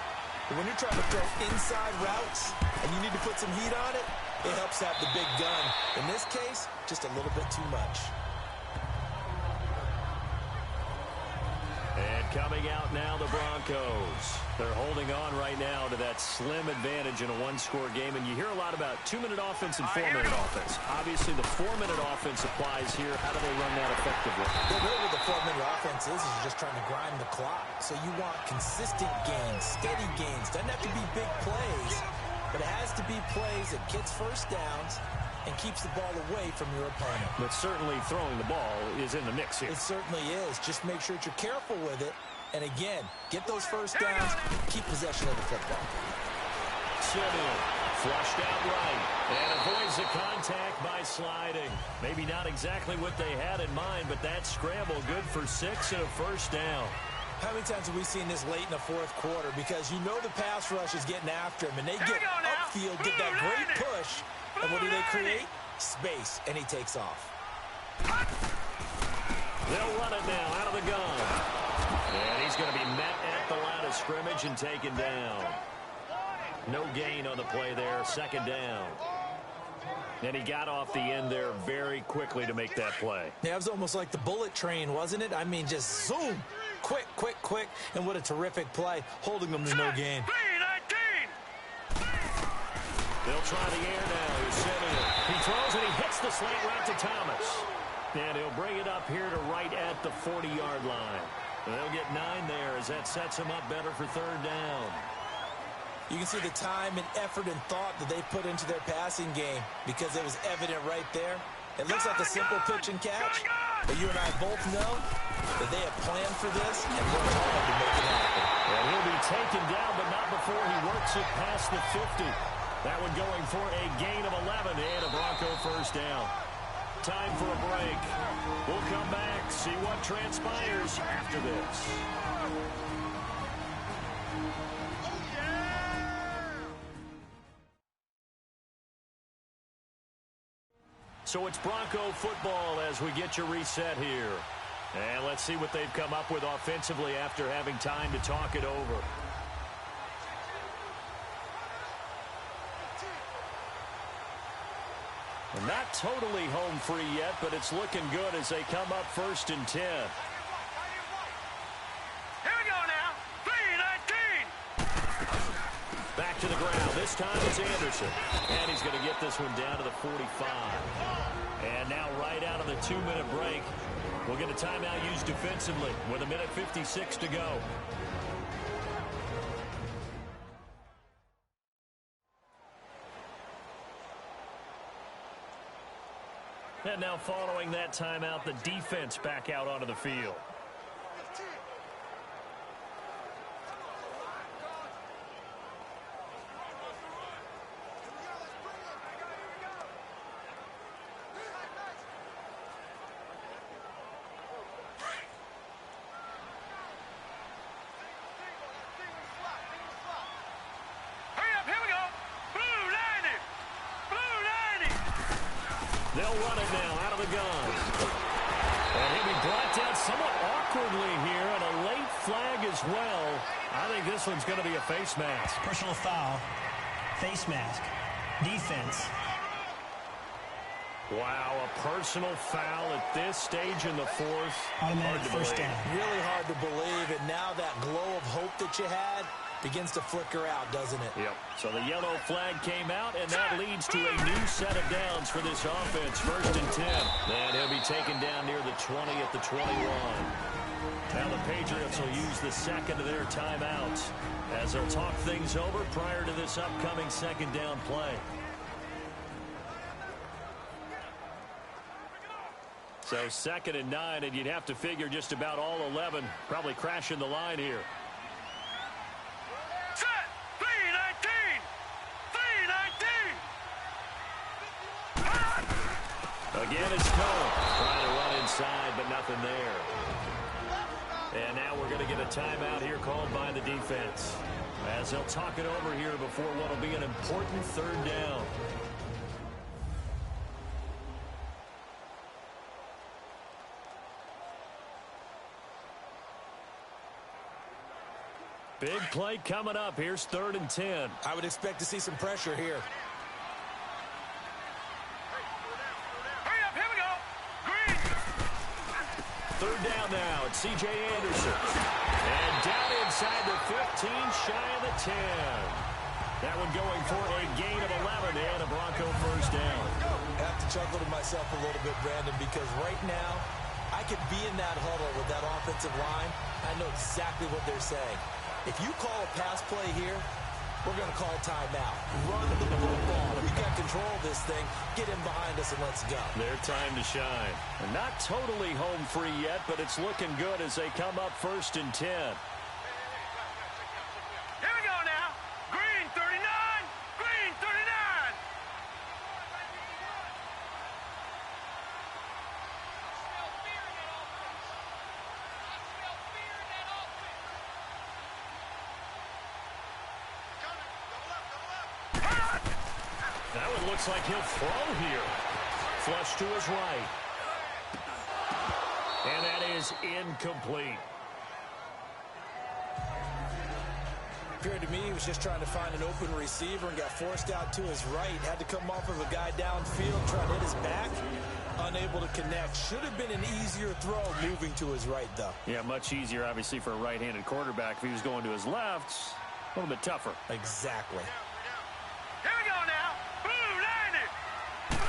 But when you're trying to throw inside routes and you need to put some heat on it, it helps have the big gun. In this case, just a little bit too much. And coming out now, the Broncos. They're holding on right now to that slim advantage in a 1-score game. And you hear a lot about 2-minute offense and 4-minute offense. Obviously, the 4-minute offense applies here. How do they run that effectively? Well, really what the 4-minute offense is you're just trying to grind the clock. So you want consistent gains, steady gains. Doesn't have to be big plays, but it has to be plays that gets first downs and keeps the ball away from your opponent. But certainly throwing the ball is in the mix here. It certainly is. Just make sure that you're careful with it. And again, get those first downs, keep possession of the football. Simeon flushed out right and avoids the contact by sliding. Maybe not exactly what they had in mind, but that scramble good for 6 and a 1st down. How many times have we seen this late in the 4th quarter? Because you know the pass rush is getting after him, and they get upfield, get that great push, and what do they create? Space, and he takes off. They'll run it now out of the gun. And he's going to be met at the line of scrimmage and taken down. No gain on the play there, 2nd down. And he got off the end there very quickly to make that play. Yeah, it was almost like the bullet train, wasn't it? I mean, just zoom. Quick, quick, quick. And what a terrific play, holding them to no gain. They'll try the air now. Here's Simeon. He throws and he hits the slant route to Thomas. And he'll bring it up here to right at the 40-yard line. They'll get 9 there as that sets him up better for 3rd down. You can see the time and effort and thought that they put into their passing game because it was evident right there. It looks like a simple pitch and catch, But you and I both know that they have planned for this and worked hard to make it happen. And he'll be taken down, but not before he works it past the 50. That one going for a gain of 11 and a Bronco first down. Time for a break. We'll come back, see what transpires after this. So it's Bronco football as we get your reset here. And let's see what they've come up with offensively after having time to talk it over. And not totally home free yet, but it's looking good as they come up 1st and 10. Here we go now. 3-19. Back to the ground. This time it's Anderson. And he's going to get this one down to the 45. And now right out of the 2-minute break, we'll get a timeout used defensively with 1:56 to go. And now following that timeout, the defense back out onto the field. They'll run it now out of the gun. And he'll be brought down somewhat awkwardly here, and a late flag as well. I think this one's going to be a face mask. Personal foul. Face mask. Defense. Wow, a personal foul at this stage in the fourth. Automatic first down. Really hard to believe, and now that glow of hope that you had begins to flicker out, doesn't it? Yep. So the yellow flag came out, and that leads to a new set of downs for this offense. 1st and 10. And he'll be taken down near the 20 at the 21. Now the Patriots will use the second of their timeouts as they'll talk things over prior to this upcoming second down play. So 2nd and 9, and you'd have to figure just about all 11 probably crashing the line here. Set. 3-19. 3-19. Again, it's Cohen trying to run inside, but nothing there. And now we're going to get a timeout here called by the defense as they'll talk it over here before what will be an important 3rd down. Big play coming up. Here's 3rd and 10. I would expect to see some pressure here. Hurry up, here we go. Green. 3rd down now. It's C.J. Anderson. And down inside the 15, shy of the 10. That one going for a gain of 11 and a Bronco first down. I have to chuckle to myself a little bit, Brandon, because right now I could be in that huddle with that offensive line. I know exactly what they're saying. If you call a pass play here, we're going to call timeout. Run the football. We got control of this thing. Get in behind us and let's go. Their time to shine. And not totally home free yet, but it's looking good as they come up 1st and 10. Here we go now. Green 39. Green 39. That one looks like he'll throw here. Flush to his right. And that is incomplete. Appeared to me he was just trying to find an open receiver and got forced out to his right. Had to come off of a guy downfield, try to hit his back. Unable to connect. Should have been an easier throw moving to his right, though. Yeah, much easier, obviously, for a right-handed quarterback. If he was going to his left, a little bit tougher. Exactly. Here we go now. Blue 90.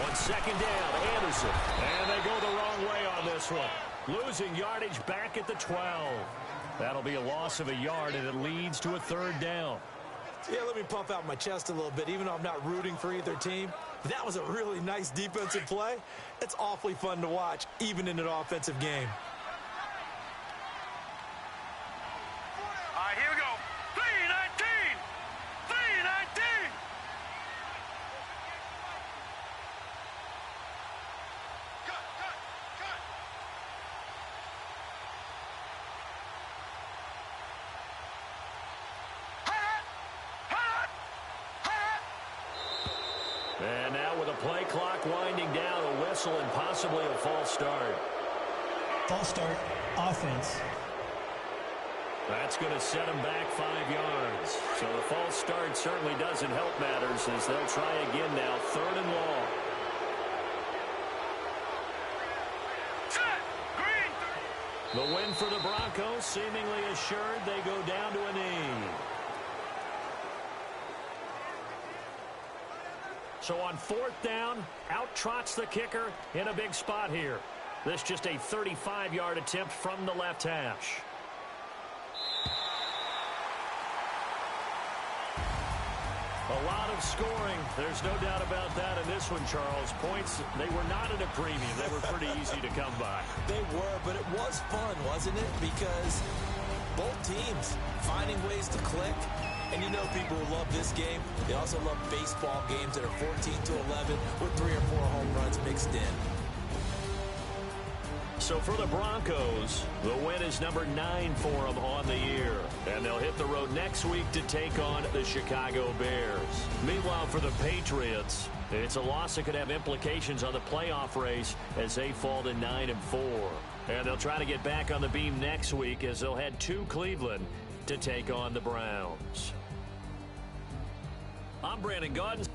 On 2nd down, Anderson. And they go the wrong way on this one. Losing yardage back at the 12. That'll be a loss of a yard, and it leads to a 3rd down. Yeah, let me puff out my chest a little bit, even though I'm not rooting for either team. That was a really nice defensive play. It's awfully fun to watch, even in an offensive game. All right, here we go. 319! 319! And now with a play clock winding down, a whistle and possibly a false start. False start, offense. That's going to set them back 5 yards. So the false start certainly doesn't help matters as they'll try again now, 3rd and long. Set! Green! The win for the Broncos, seemingly assured they go down to a knee. So on 4th down, out trots the kicker in a big spot here. This just a 35-yard attempt from the left hash. A lot of scoring. There's no doubt about that in this one, Charles. Points, they were not at a premium. They were pretty easy to come by. They were, but it was fun, wasn't it? Because both teams finding ways to click. And you know people who love this game, they also love baseball games that are 14-11 with 3 or 4 home runs mixed in. So for the Broncos, the win is number 9 for them on the year. And they'll hit the road next week to take on the Chicago Bears. Meanwhile, for the Patriots, it's a loss that could have implications on the playoff race as they fall to 9-4. And they'll try to get back on the beam next week as they'll head to Cleveland to take on the Browns. I'm Brandon Gaudens.